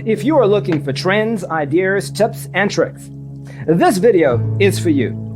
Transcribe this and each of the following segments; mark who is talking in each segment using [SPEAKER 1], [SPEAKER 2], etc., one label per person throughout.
[SPEAKER 1] If you are looking for trends, ideas, tips, and tricks, this video is for you.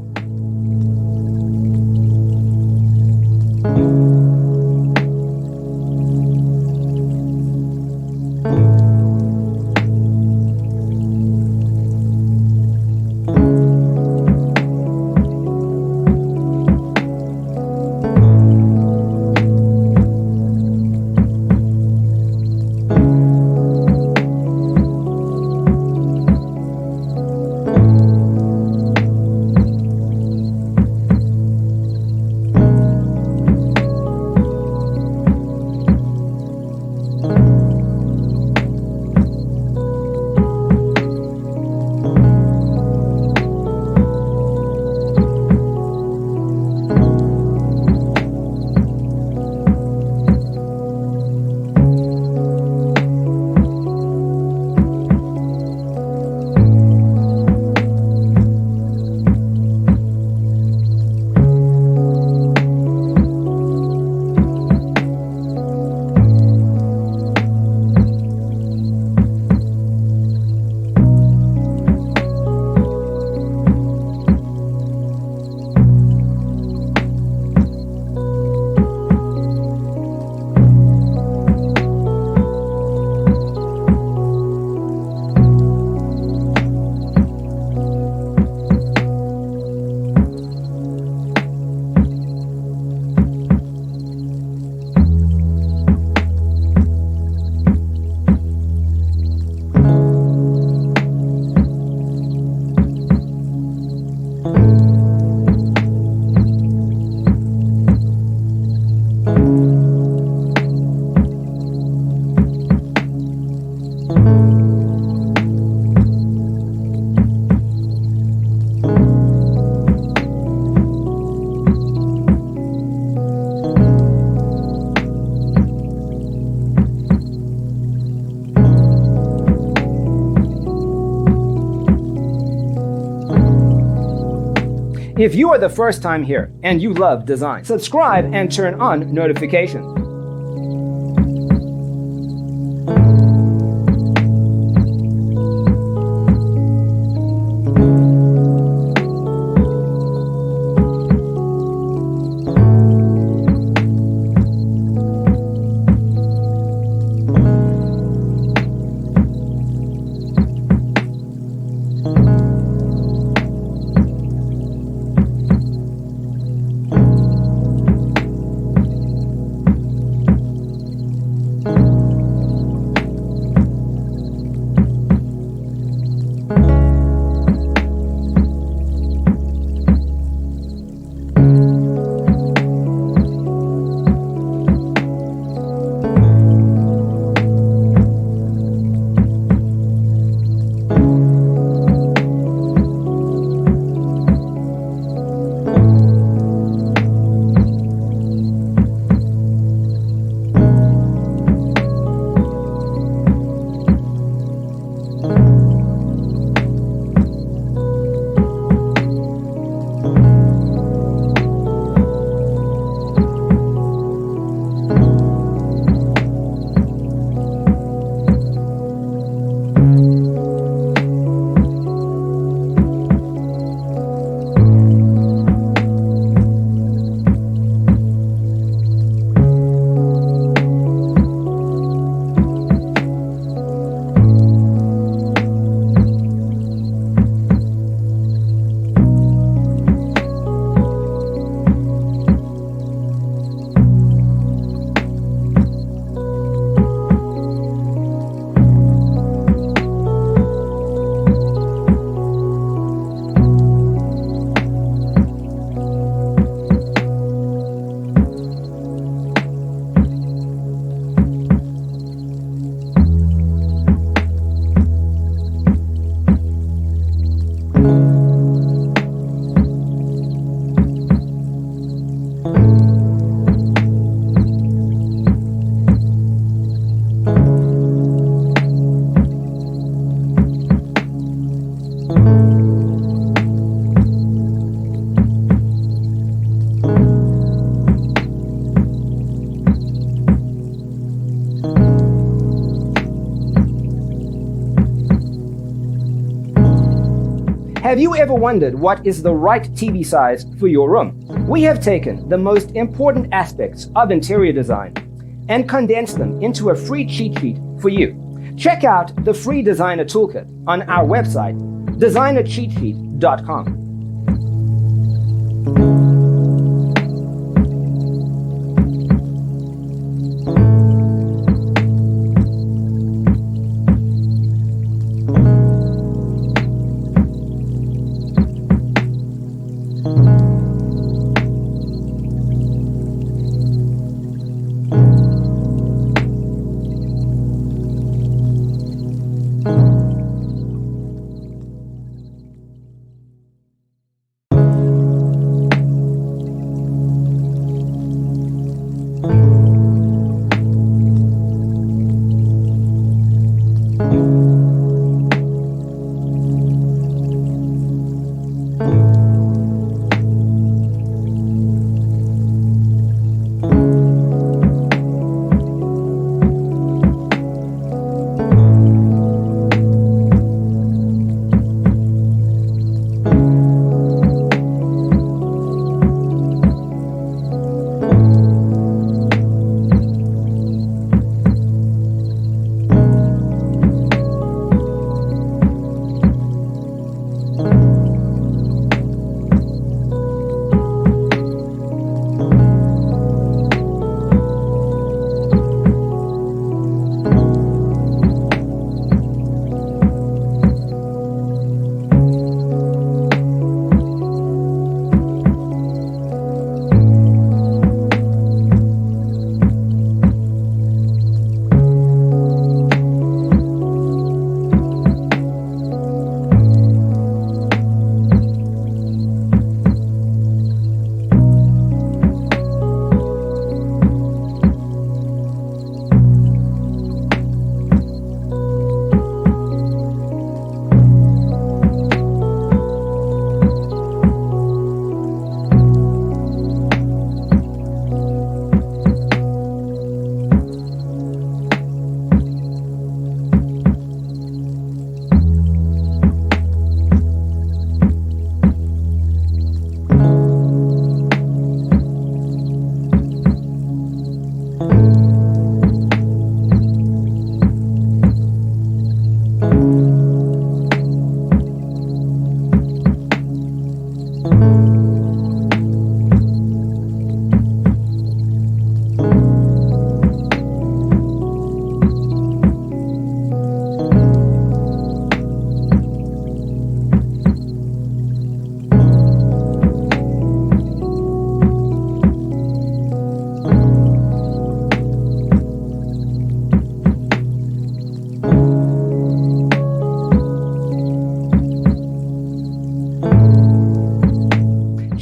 [SPEAKER 1] If you are the first time here and you love design, subscribe and turn on notifications. Have you ever wondered what is the right TV size for your room? We have taken the most important aspects of interior design and condensed them into a free cheat sheet for you. Check out the free designer toolkit on our website, designercheatsheet.com.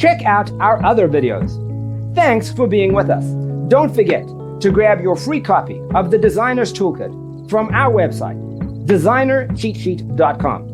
[SPEAKER 1] Check out our other videos. Thanks for being with us. Don't forget to grab your free copy of the Designer's Toolkit from our website, designercheatsheet.com.